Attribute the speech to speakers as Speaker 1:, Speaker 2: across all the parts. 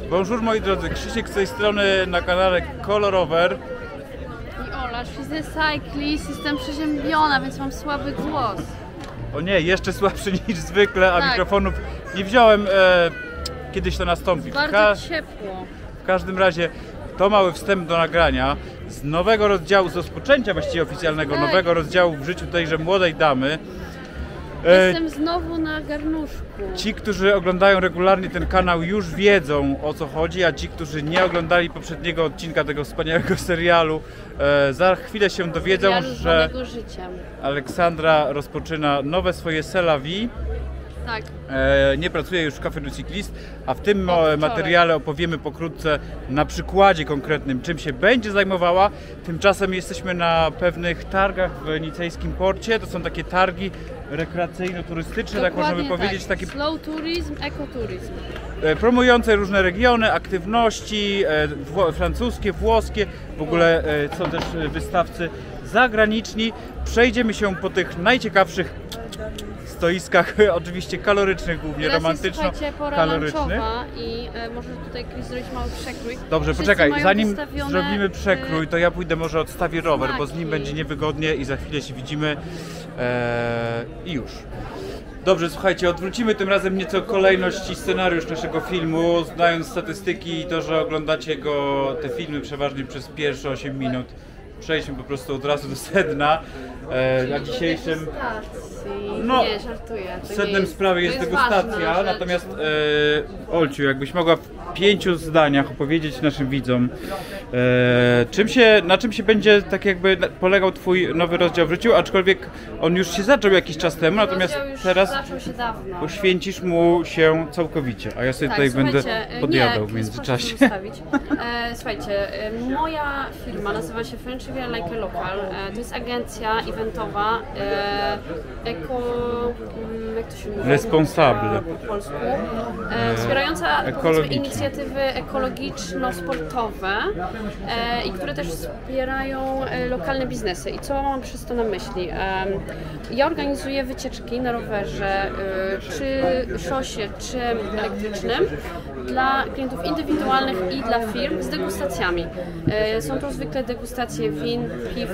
Speaker 1: Bonjour moi drodzy, Krzysiek z tej strony na kanale Kolorover.
Speaker 2: I Ola, she's a cyclist, jestem przeziębiona, więc mam słaby głos.
Speaker 1: O nie, jeszcze słabszy niż zwykle, a
Speaker 2: tak.
Speaker 1: Mikrofonów nie wziąłem, kiedyś to nastąpi.
Speaker 2: Bardzo ciepło.
Speaker 1: W każdym razie to mały wstęp do nagrania z nowego rozdziału, z rozpoczęcia właściwie oficjalnego nowego rozdziału w życiu tejże młodej damy.
Speaker 2: Jestem znowu na garnuszku.
Speaker 1: Ci, którzy oglądają regularnie ten kanał, już wiedzą, o co chodzi, a ci, którzy nie oglądali poprzedniego odcinka tego wspaniałego serialu, za chwilę się dowiedzą, że Aleksandra rozpoczyna nowe swoje C'est la vie.
Speaker 2: Tak.
Speaker 1: Nie pracuje już w Café du Cycliste, a w tym materiale opowiemy pokrótce na przykładzie konkretnym, czym się będzie zajmowała. Tymczasem jesteśmy na pewnych targach w nicejskim porcie. To są takie targi rekreacyjno-turystyczne, tak można by powiedzieć.
Speaker 2: Tak.
Speaker 1: Taki
Speaker 2: slow tourism, ekoturyzm.
Speaker 1: Promujące różne regiony, aktywności francuskie, włoskie, w ogóle są też wystawcy zagraniczni. Przejdziemy się po tych najciekawszych stoiskach, oczywiście kalorycznych, głównie romantyczno-kalorycznych.
Speaker 2: I może tutaj Chris zrobić mały przekrój.
Speaker 1: Dobrze, poczekaj, zanim zrobimy przekrój, to ja pójdę może odstawię rower, bo z nim będzie niewygodnie i za chwilę się widzimy i już. Dobrze, słuchajcie, odwrócimy tym razem nieco kolejność i scenariusz naszego filmu, znając statystyki i to, że oglądacie te filmy przeważnie przez pierwsze 8 minut. Przejdźmy po prostu od razu do sedna. Na dzisiejszym...
Speaker 2: No, nie, żartuję.
Speaker 1: Sednem sprawy jest degustacja, natomiast Olciu, jakbyś mogła w 5 zdaniach opowiedzieć naszym widzom, na czym się będzie tak jakby polegał twój nowy rozdział w życiu, aczkolwiek on już się zaczął jakiś czas temu, natomiast teraz poświęcisz mu się całkowicie, a ja sobie tutaj będę podjadał w międzyczasie.
Speaker 2: Słuchajcie, moja firma nazywa się Friendship Like a Local, to jest agencja eventowa, jak to się mówi?
Speaker 1: Responsable.
Speaker 2: Po polsku. Wspierająca inicjatywy ekologiczno-sportowe i które też wspierają lokalne biznesy. I co mam przez to na myśli? Ja organizuję wycieczki na rowerze, czy szosie, czy elektrycznym dla klientów indywidualnych i dla firm z degustacjami. Są to zwykle degustacje win, piw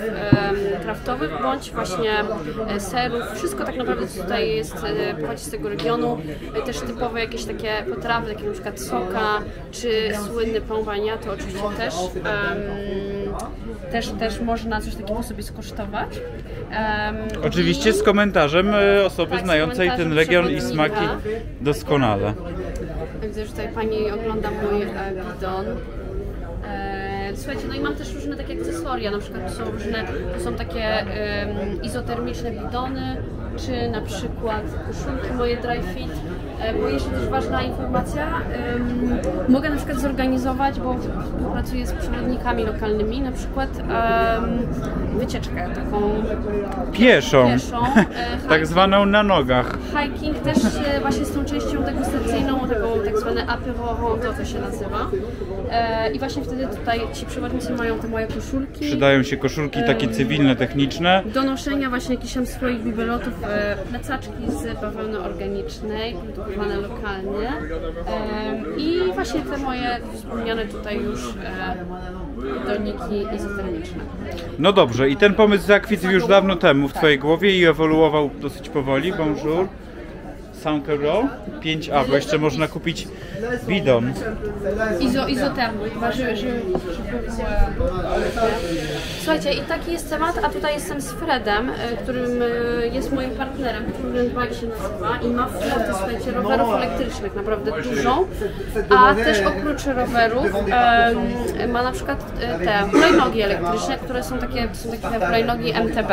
Speaker 2: kraftowych, bądź właśnie serów. Wszystko tak naprawdę tutaj jest, pochodzi z tego regionu. Też typowe jakieś takie potrawy, takie na przykład soka, czy słynny pąwania, to oczywiście też można coś takiego sobie skosztować.
Speaker 1: Oczywiście z komentarzem osoby znającej ten region i smaki doskonale.
Speaker 2: Widzę, że tutaj pani ogląda mój bidon. Słuchajcie, no i mam też różne takie akcesoria, na przykład to są takie izotermiczne bidony, czy na przykład koszulki moje dry fit, bo jeszcze też ważna informacja, mogę na przykład zorganizować, bo współpracuję z przewodnikami lokalnymi, na przykład wycieczkę taką pieszą
Speaker 1: tak zwaną na nogach.
Speaker 2: Hiking też właśnie z tą częścią degustacyjną, taką tak zwane apéro rondo to się nazywa. I właśnie wtedy tutaj ci przewodnicy mają te moje koszulki.
Speaker 1: Przydają się koszulki takie cywilne, techniczne.
Speaker 2: Do noszenia właśnie jakichś tam swoich bibelotów, plecaczki z bawełny organicznej, produkowane lokalnie. I właśnie te moje wspomniane tutaj już doniki izotermiczne.
Speaker 1: No dobrze, i ten pomysł zakwitł już dawno temu w twojej głowie i ewoluował dosyć powoli. Bonjour. Saint-Caro 5A, bo jeszcze można kupić bidon.
Speaker 2: Izotermy, żeby Słuchajcie, i taki jest temat, a tutaj jestem z Fredem, którym jest moim partnerem, który Bike się nazywa i ma flotę, słuchajcie, rowerów elektrycznych, naprawdę dużą, a też oprócz rowerów ma na przykład te hulajnogi elektryczne, które są takie hulajnogi MTB.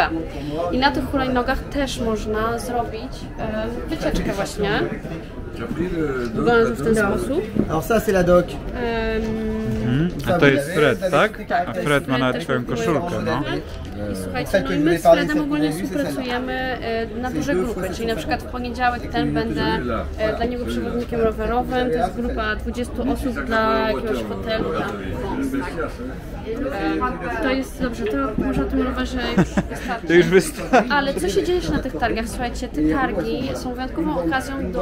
Speaker 2: I na tych hulajnogach też można zrobić wycieczkę właśnie. Wygląda w ten sposób.
Speaker 3: Alors ça c'est la doc.
Speaker 1: A to jest Fred, tak?
Speaker 2: Tak.
Speaker 1: A Fred ma nawet twoją koszulkę, no.
Speaker 2: I słuchajcie, no i my z Fredem ogólnie współpracujemy na duże grupy, czyli na przykład w poniedziałek będę dla niego przewodnikiem rowerowym, to jest grupa 20 osób dla jakiegoś hotelu, to jest dobrze, to może o tym rowerze już wystarczy.
Speaker 1: To już wystarczy.
Speaker 2: Ale co się dzieje na tych targach? Słuchajcie, te targi są wyjątkową okazją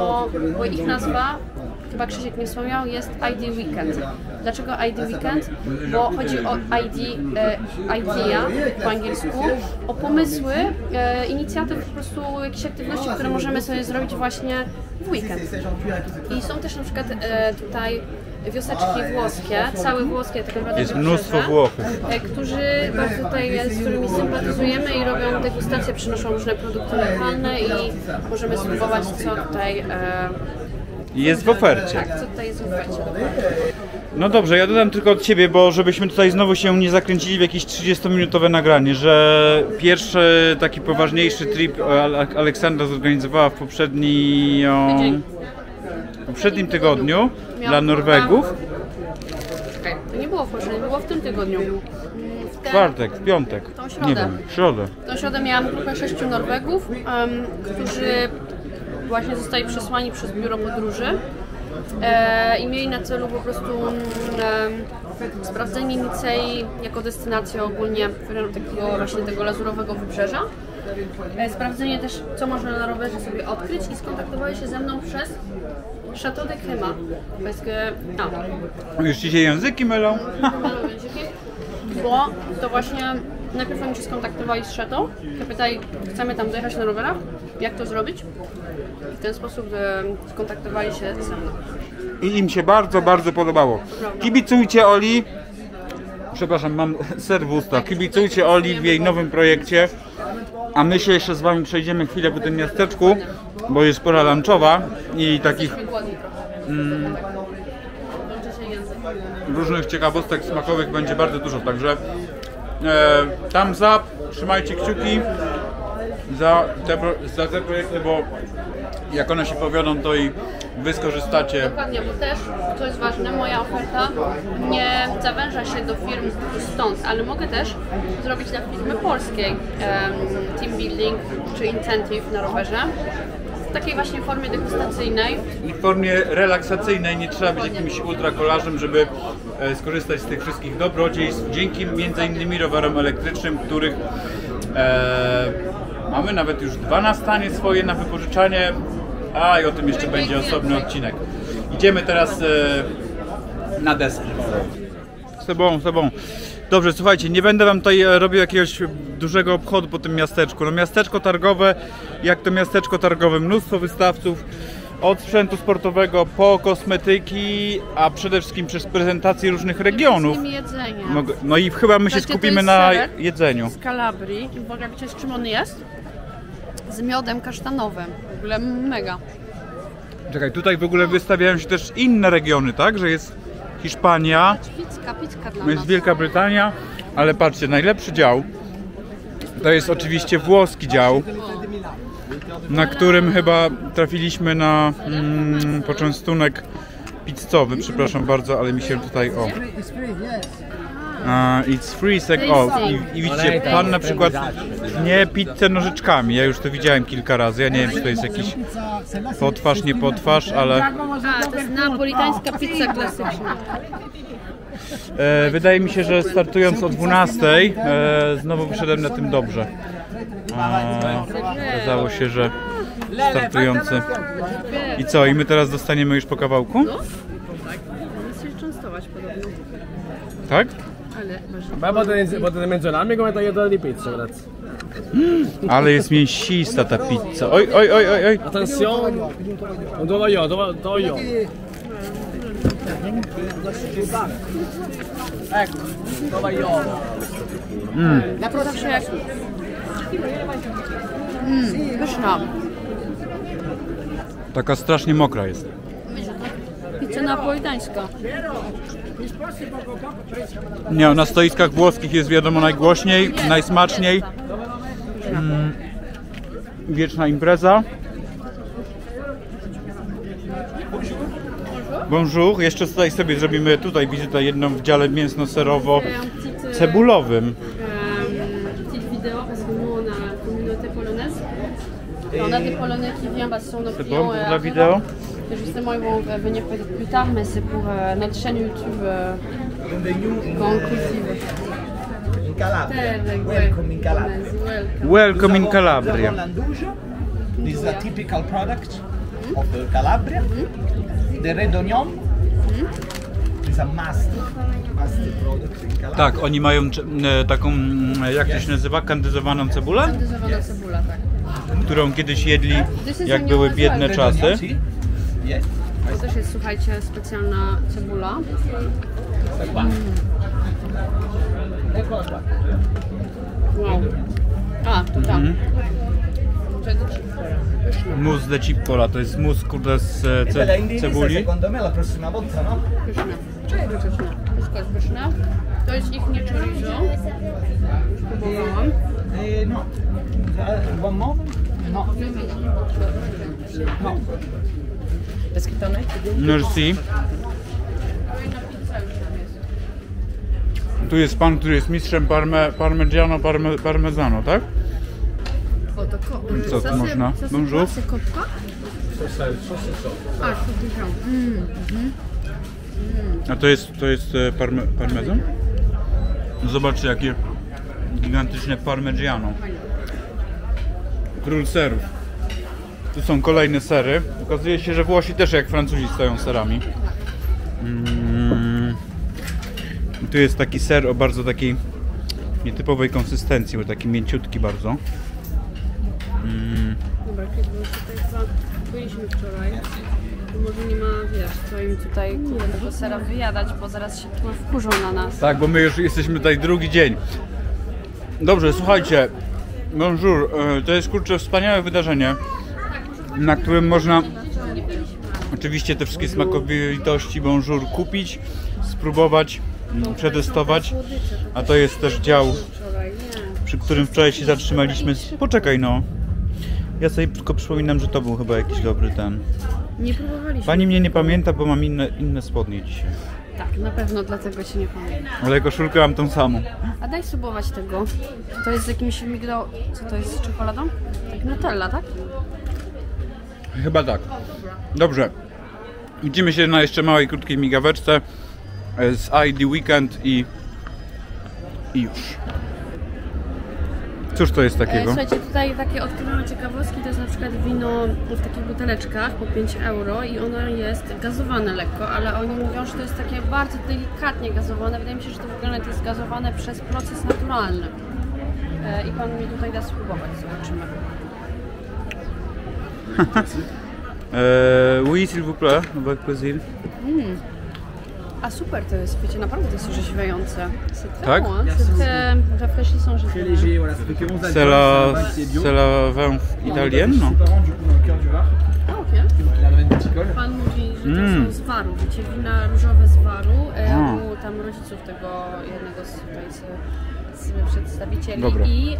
Speaker 2: bo ich nazwa chyba Krzysiek nie wspomniał, jest ID Weekend. Dlaczego ID Weekend? Bo chodzi o idea po angielsku, o pomysły, inicjatyw, po prostu jakieś aktywności, które możemy sobie zrobić właśnie w weekend. I są też na przykład tutaj wioseczki włoskie, całe włoskie, tak naprawdę
Speaker 1: jest mnóstwo Włochów,
Speaker 2: którzy bardzo tutaj, z którymi sympatyzujemy i robią degustacje, przynoszą różne produkty lokalne i możemy spróbować, co tutaj
Speaker 1: jest w ofercie.
Speaker 2: Tak, co tutaj jest w ofercie.
Speaker 1: No dobrze, ja dodam tylko od Ciebie, bo żebyśmy tutaj znowu się nie zakręcili w jakieś 30-minutowe nagranie, że pierwszy taki poważniejszy trip Aleksandra zorganizowała w poprzednim tygodniu dla Norwegów.
Speaker 2: Czekaj, to nie było w poprzednim, było w tym tygodniu.
Speaker 1: W czwartek, w piątek, nie wiem, w środę.
Speaker 2: Tą środę miałam grupę 6 Norwegów, którzy właśnie zostali przesłani przez biuro podróży i mieli na celu po prostu sprawdzenie Nicei jako destynacji ogólnie takiego właśnie tego lazurowego wybrzeża. Sprawdzenie też, co można na rowerze sobie odkryć i skontaktowali się ze mną przez Chateau de Crema.
Speaker 1: Już Ci się języki mylą?
Speaker 2: Bo to właśnie najpierw oni się skontaktowali z Chateau, pytali, chcemy tam dojechać na rowerach, jak to zrobić? I w ten sposób skontaktowali się ze mną.
Speaker 1: I im się bardzo, bardzo podobało. Kibicujcie Oli, przepraszam, mam ser w ustach, kibicujcie Oli w jej nowym projekcie, a my się jeszcze z Wami przejdziemy chwilę po tym miasteczku, bo jest pora lunchowa i takich różnych ciekawostek smakowych będzie bardzo dużo, także thumbs up, trzymajcie kciuki za te projekty, bo jak one się powiodą, to i Wy skorzystacie.
Speaker 2: Dokładnie, bo też, co jest ważne, moja oferta nie zawęża się do firm stąd, ale mogę też zrobić dla firmy polskiej team building czy incentive na rowerze. W takiej właśnie formie degustacyjnej.
Speaker 1: I w formie relaksacyjnej, nie trzeba być jakimś ultrakolarzem, żeby skorzystać z tych wszystkich dobrodziejstw, dzięki m.in. rowerom elektrycznym, których mamy nawet już 2 na stanie swoje na wypożyczanie, a i o tym jeszcze będzie osobny odcinek. Idziemy teraz na deser. Z tobą. Dobrze, słuchajcie, nie będę Wam tutaj robił jakiegoś dużego obchodu po tym miasteczku. No miasteczko targowe, jak to miasteczko targowe, mnóstwo wystawców, od sprzętu sportowego po kosmetyki, a przede wszystkim przez prezentacje różnych regionów. No i chyba my się skupimy na jedzeniu.
Speaker 2: Z Kalabrii, bo jak wiecie, z czym on jest? Z miodem kasztanowym, w ogóle mega.
Speaker 1: Czekaj, tutaj w ogóle wystawiają się też inne regiony, tak? Że jest Hiszpania,
Speaker 2: pizka dla
Speaker 1: jest Wielka Brytania, ale patrzcie, najlepszy dział to jest oczywiście włoski dział, na którym chyba trafiliśmy na poczęstunek pizzowy, przepraszam bardzo, ale mi się tutaj it's free, i widzicie, pan na przykład nie pizzę nożyczkami, ja już to widziałem kilka razy, ja nie wiem, czy to jest jakiś potwarz, nie potwarz, ale...
Speaker 2: to jest napolitańska pizza klasyczna.
Speaker 1: Wydaje mi się, że startując o 12 znowu wyszedłem na tym dobrze. Okazało się, że startujący... I co, i my teraz dostaniemy już po kawałku?
Speaker 2: No, tak. Chcesz częstować podobno.
Speaker 1: Tak?
Speaker 3: Potete menzionarmi come tagliatore di pizza, grazie.
Speaker 1: Ale jest mięsista ta pizza. Oj.
Speaker 3: Attenzione, non to voglio, to io. Ecco, to voglio.
Speaker 2: To zawsze jak... pyszna.
Speaker 1: Taka strasznie mokra jest.
Speaker 2: Pizza napolitańska.
Speaker 1: Nie, na stoiskach włoskich jest wiadomo najgłośniej, najsmaczniej. Wieczna impreza. Bonjour. Jeszcze tutaj sobie zrobimy wizytę jedną w dziale mięsno-serowo-cebulowym.
Speaker 2: Vidéo parce que nous on a la communauté polonaise. On a des Polonais qui viennent, ce sont nos
Speaker 1: C'est
Speaker 2: clients.
Speaker 1: bon pour la vidéo?
Speaker 2: Justement, ils vont venir peut-être plus tard, mais c'est pour notre chaîne YouTube conclusive.
Speaker 4: In Calabria. Welcome in Calabria.
Speaker 1: Welcome in Calabria.
Speaker 4: This is a typical product. of Calabria. The red onion is a must product in Calabria.
Speaker 1: Tak, oni mają taką, jak to się nazywa, kandyzowaną cebulę,
Speaker 2: Kandyzowana cebula, tak.
Speaker 1: którą kiedyś jedli, jak były biedne czasy.
Speaker 4: Yes.
Speaker 2: To też jest, słuchajcie, specjalna cebula. Wow. A, to tam.
Speaker 1: Mus de cippola, to jest mus, kurde, z
Speaker 4: Quella in
Speaker 1: cebuli.
Speaker 4: secondo me la prossima volta, no?
Speaker 2: Pyszne. Wszystko jest pyszne. To jest ich nie chorizo. Już próbowałam.
Speaker 4: No. One moment? No. No.
Speaker 1: Merci. Tu jest pan, który jest mistrzem parmezano, tak?
Speaker 2: O, to
Speaker 1: Co tu można? Bonjour.
Speaker 2: kopka? A,
Speaker 1: A to jest parmezan? No zobaczcie, jakie gigantyczne parmigiano. Król serów. Tu są kolejne sery. Okazuje się, że Włosi też jak Francuzi stoją serami. Tu jest taki ser o bardzo takiej nietypowej konsystencji, bo taki mięciutki bardzo.
Speaker 2: Dobra, kiedy tutaj chyba byliśmy wczoraj, to może nie ma, wiesz, co im tutaj tego sera wyjadać, bo zaraz się tu wkurzą na nas.
Speaker 1: Tak, bo my już jesteśmy tutaj drugi dzień. Dobrze, słuchajcie. Bonjour, to jest kurczę wspaniałe wydarzenie, na którym można oczywiście te wszystkie smakowitości bonjour kupić, spróbować, przetestować. A to jest też dział, przy którym wczoraj się zatrzymaliśmy. Poczekaj no. Ja sobie tylko przypominam, że to był chyba jakiś dobry ten.
Speaker 2: Nie próbowaliśmy.
Speaker 1: Pani mnie nie pamięta, bo mam inne spodnie dzisiaj.
Speaker 2: Tak, na pewno dlatego się nie pamiętam.
Speaker 1: Ale koszulkę mam tą samą.
Speaker 2: A daj spróbować tego. To jest z jakimś migdał... Co to jest z czekoladą? Tak, Nutella, tak?
Speaker 1: Chyba tak. Dobrze. Widzimy się na jeszcze małej, krótkiej migaweczce z ID Weekend i już. Cóż to jest takiego?
Speaker 2: Słuchajcie, tutaj takie odkrywamy ciekawostki, to jest na przykład wino w takich buteleczkach po 5 euro i ono jest gazowane lekko, ale oni mówią, że to jest takie bardzo delikatnie gazowane. Wydaje mi się, że to w ogóle jest gazowane przez proces naturalny. I pan mi tutaj da spróbować, zobaczymy.
Speaker 1: Oui, s'il vous plaît, avec plaisir.
Speaker 2: A super to jest, wiecie, naprawdę to jest orzeźwiające.
Speaker 1: Tak?
Speaker 2: C'est rafraîchissant, je
Speaker 3: Très léger, voilà, ça fait que 11
Speaker 1: C'est la vin italienne, no?
Speaker 3: Ses parents, du coup, dans le cœur du Var.
Speaker 2: A, okej.
Speaker 3: Donc, il a domaine viticole.
Speaker 2: Pan mówi, że to są z Waru, wiecie, wina różowe z Waru, u tam rodziców tego jednego z przedstawicieli.
Speaker 1: Dobra.
Speaker 2: I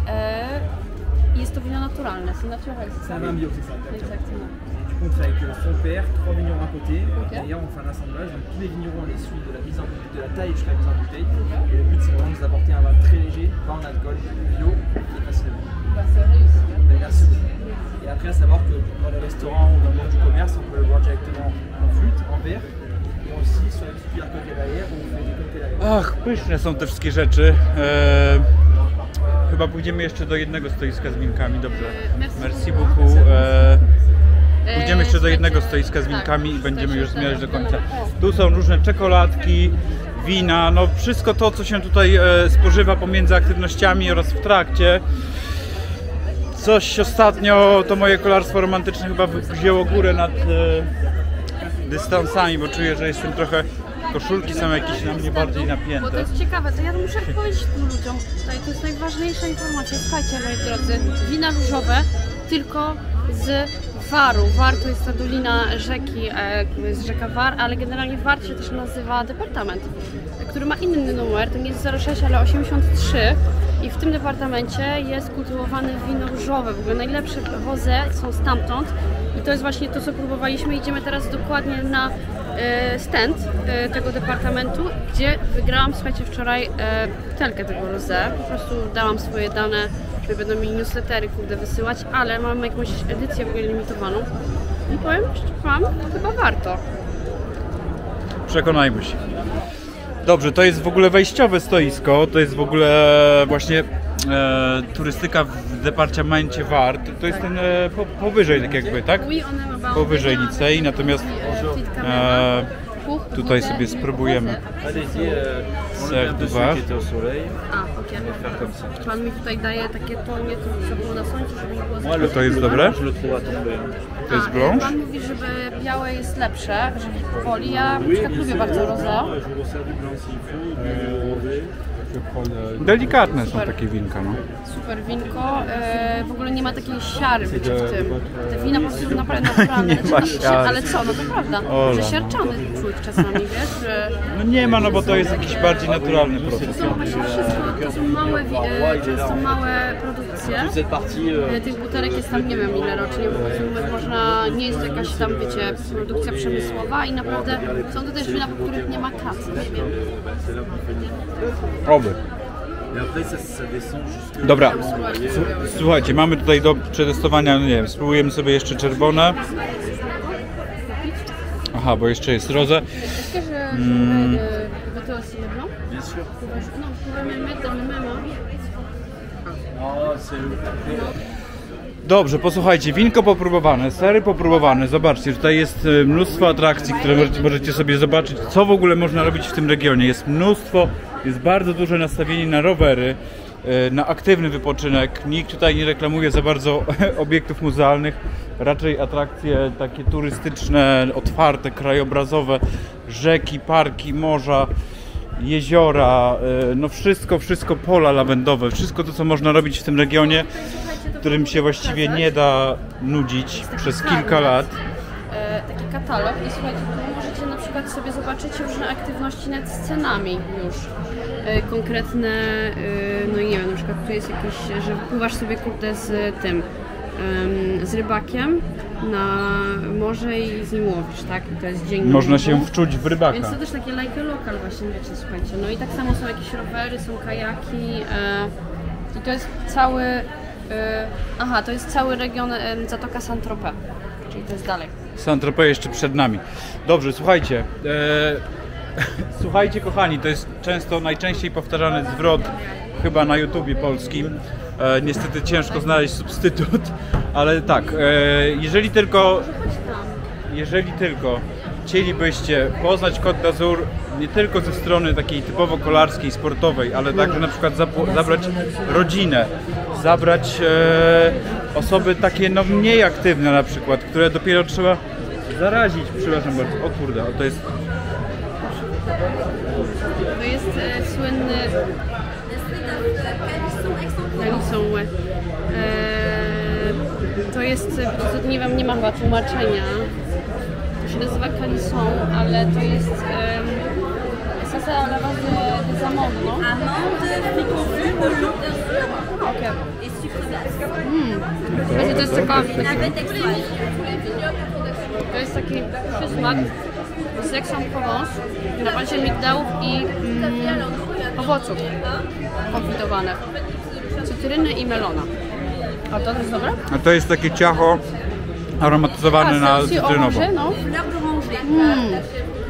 Speaker 2: jest to wino naturalne, c'est naturel.
Speaker 3: C'est un vin bio, c'est ça.
Speaker 2: Exactement.
Speaker 3: Du coup, on travaille avec son père, 3 vignerons à côté.
Speaker 2: Ok.
Speaker 3: Et hier, on fait un assemblage. Donc, tous les vignerons, on les suit de la mise en bouteille, de la taille jusqu'à la mise en bouteille. Et le but, c'est vraiment de vous apporter un vin très léger, bas en alcool, bio et facile à boire.
Speaker 2: Bah, c'est réussi.
Speaker 3: Merci beaucoup. Et après, à savoir que dans les restaurants ou dans le monde du commerce, on peut le boire directement en flûte, en verre. Et aussi sur les petites cuillères cocktail derrière, où on fait des cocktails à verre.
Speaker 1: Ach, pyszne są te wszystkie rzeczy. Chyba pójdziemy jeszcze do jednego stoiska z winkami, dobrze. Merci beaucoup. Pójdziemy jeszcze do jednego stoiska z winkami i będziemy już zmierzać do końca. Tu są różne czekoladki, wina, no wszystko to, co się tutaj spożywa pomiędzy aktywnościami oraz w trakcie. Coś ostatnio to moje kolarstwo romantyczne chyba wzięło górę nad dystansami, bo czuję, że jestem trochę... Koszulki są jakieś na mnie bardziej
Speaker 2: Bo to
Speaker 1: napięte.
Speaker 2: jest ciekawe, to ja muszę powiedzieć tym ludziom, tutaj to jest najważniejsza informacja. Słuchajcie, moi drodzy, wina różowe tylko z Waru. War to jest ta dolina rzeki, jest rzeka War, ale generalnie War się też nazywa departament, który ma inny numer, to nie jest 06, ale 83 i w tym departamencie jest kultywowane wino różowe. W ogóle najlepsze rosé są stamtąd i to jest właśnie to, co próbowaliśmy. Idziemy teraz dokładnie na stand tego departamentu, gdzie wygrałam, słuchajcie, wczoraj butelkę tego rosé. Po prostu dałam swoje dane, że będą mi newslettery, kurde, wysyłać, ale mam jakąś edycję w ogóle limitowaną i powiem wam, chyba warto.
Speaker 1: Przekonajmy się. Dobrze, to jest w ogóle wejściowe stoisko, to jest w ogóle właśnie turystyka w departamencie Var, to jest ten powyżej tak jakby, tak? Powyżej Nicei, natomiast tutaj sobie spróbujemy ser du Var.
Speaker 2: Pan mi tutaj daje takie to nieco, co było na słońcu, żeby nie było za
Speaker 1: To jest dobre? To jest blanche?
Speaker 2: Pan mówi, żeby białe jest lepsze, żeby powoli. Ja na przykład lubię bardzo rosé.
Speaker 1: Delikatne są takie winka, no.
Speaker 2: Super winko, w ogóle nie ma takiej siary w tym. Te wina po prostu naprawdę
Speaker 1: Nie ma siary.
Speaker 2: ale co, no to prawda, że siarczany czuć czasami, wiesz, że...
Speaker 1: No nie ma, no bo to jest jakiś bardziej naturalny proces.
Speaker 2: To są właśnie wszystko, to są małe, często małe produkcje. Tych butelek jest tam nie wiem ile rocznie, bo można, nie jest to jakaś tam, wiecie, produkcja przemysłowa i naprawdę są to też wina, po których nie ma kasy.
Speaker 1: Oby. Dobra, słuchajcie, mamy tutaj do przetestowania, no nie wiem, spróbujemy sobie jeszcze czerwone. Aha, bo jeszcze jest rosé. Dobrze, posłuchajcie, winko popróbowane, sery popróbowane, zobaczcie, tutaj jest mnóstwo atrakcji, które możecie sobie zobaczyć, co w ogóle można robić w tym regionie. Jest mnóstwo, jest bardzo duże nastawienie na rowery, na aktywny wypoczynek. Nikt tutaj nie reklamuje za bardzo obiektów muzealnych, raczej atrakcje takie turystyczne, otwarte, krajobrazowe, rzeki, parki, morza, jeziora, no wszystko, pola lawendowe, wszystko to, co można robić w tym regionie, którym się właściwie nie da nudzić przez kilka lat.
Speaker 2: Taki katalog i słuchajcie, tu możecie na przykład sobie zobaczyć różne aktywności nad scenami już. Konkretne, no nie wiem, na przykład tu jest jakieś, że pływasz sobie kurde z tym, z rybakiem na morze i z nim łowisz, tak? I to jest dzień.
Speaker 1: Można się wczuć w rybaka.
Speaker 2: Więc to też takie like local właśnie, wiecie, słuchajcie. No i tak samo są jakieś rowery, są kajaki i to jest cały, to jest cały region Zatoka Saint-Tropez, czyli to jest dalej.
Speaker 1: Saint-Tropez jeszcze przed nami. Dobrze, słuchajcie. Słuchajcie kochani, to jest najczęściej powtarzany zwrot chyba na YouTubie polskim. Niestety ciężko znaleźć substytut, ale tak, jeżeli tylko chcielibyście poznać Côte d'Azur nie tylko ze strony takiej typowo kolarskiej, sportowej, ale także na przykład zabrać rodzinę, zabrać osoby takie no mniej aktywne na przykład, które dopiero trzeba zarazić, przepraszam bardzo, o kurde, to jest...
Speaker 2: To jest słynny Calisson. To jest, nie wiem, nie ma chyba tłumaczenia. To się nazywa Calisson, ale to jest ça à la base des amandes, non?
Speaker 5: Amandes, fricots, melon,
Speaker 2: Ok.
Speaker 5: et sucre glace.
Speaker 2: To jest taka...
Speaker 5: Navette extraite.
Speaker 2: To jest taki przysmak z Aix-en-Provence na bazie migdałów i owoców konfitowanych. Cytryny i melona. A to jest dobre?
Speaker 1: A to jest takie ciacho aromatyzowane na cytrynowo.
Speaker 2: No.
Speaker 5: Fleur d'oranger.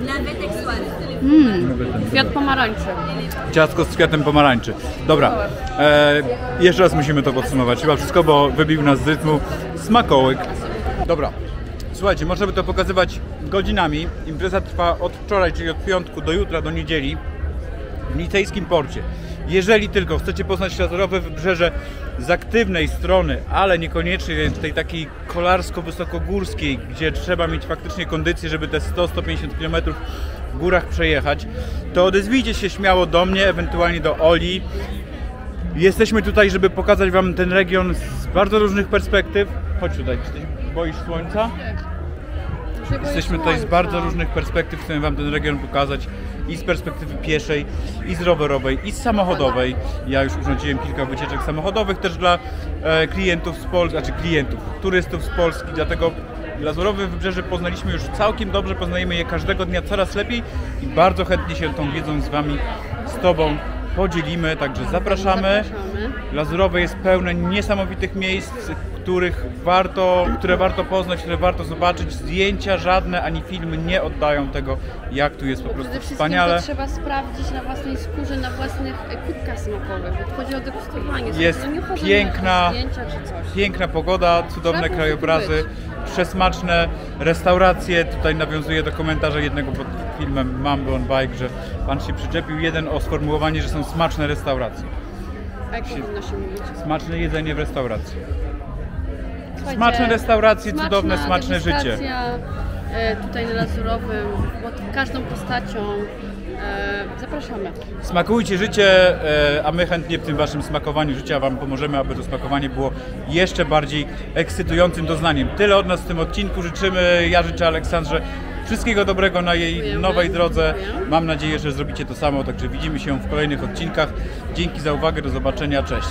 Speaker 5: Navette extraite.
Speaker 2: Kwiat pomarańczy.
Speaker 1: Ciastko z kwiatem pomarańczy. Dobra, jeszcze raz musimy to podsumować. Chyba wszystko, bo wybił nas z rytmu smakołyk. Dobra, słuchajcie, można by to pokazywać godzinami. Impreza trwa od wczoraj, czyli od piątku do jutra, do niedzieli w nicejskim porcie. Jeżeli tylko chcecie poznać lazurowe wybrzeże z aktywnej strony, ale niekoniecznie tej takiej kolarsko-wysokogórskiej, gdzie trzeba mieć faktycznie kondycję, żeby te 100-150 km w górach przejechać, to odezwijcie się śmiało do mnie, ewentualnie do Oli. Jesteśmy tutaj, żeby pokazać Wam ten region z bardzo różnych perspektyw. Chodź tutaj, czy ty boisz słońca? Jesteśmy tutaj z bardzo różnych perspektyw, chcemy Wam ten region pokazać i z perspektywy pieszej, i z rowerowej, i z samochodowej. Ja już urządziłem kilka wycieczek samochodowych też dla klientów z Polski, turystów z Polski, dlatego Lazurowe Wybrzeże poznaliśmy już całkiem dobrze, poznajemy je każdego dnia coraz lepiej i bardzo chętnie się tą wiedzą z Wami, z Tobą podzielimy, także zapraszamy. Lazurowe jest pełne niesamowitych miejsc, które warto poznać, które warto zobaczyć. Zdjęcia żadne, ani filmy nie oddają tego, jak tu jest po prostu
Speaker 2: Przede wszystkim
Speaker 1: wspaniale.
Speaker 2: to trzeba sprawdzić na własnej skórze, na własnych kubkach smakowych, bo chodzi o degustowanie.
Speaker 1: Jest
Speaker 2: No nie chodzi
Speaker 1: piękna,
Speaker 2: o zdjęcia czy coś.
Speaker 1: piękna pogoda, cudowne
Speaker 2: Trzeba
Speaker 1: krajobrazy,
Speaker 2: być.
Speaker 1: przesmaczne restauracje. Tutaj nawiązuję do komentarza jednego pod filmem Mambo on Bike, że pan się przyczepił jeden o sformułowanie, że są smaczne restauracje.
Speaker 2: A jak powinno się mówić?
Speaker 1: Smaczne jedzenie w restauracji.
Speaker 2: Słuchajcie,
Speaker 1: Smaczne restauracje, cudowne, smaczne życie.
Speaker 2: degustacja, tutaj na Lazurowym, pod każdą postacią. Zapraszamy.
Speaker 1: Smakujcie życie, a my chętnie w tym waszym smakowaniu życia wam pomożemy, aby to smakowanie było jeszcze bardziej ekscytującym doznaniem. Tyle od nas w tym odcinku. Życzymy, ja życzę Aleksandrze wszystkiego dobrego na jej
Speaker 2: Dziękujemy.
Speaker 1: nowej drodze.
Speaker 2: Dziękuję.
Speaker 1: Mam nadzieję, że zrobicie to samo, także widzimy się w kolejnych odcinkach. Dzięki za uwagę, do zobaczenia, cześć.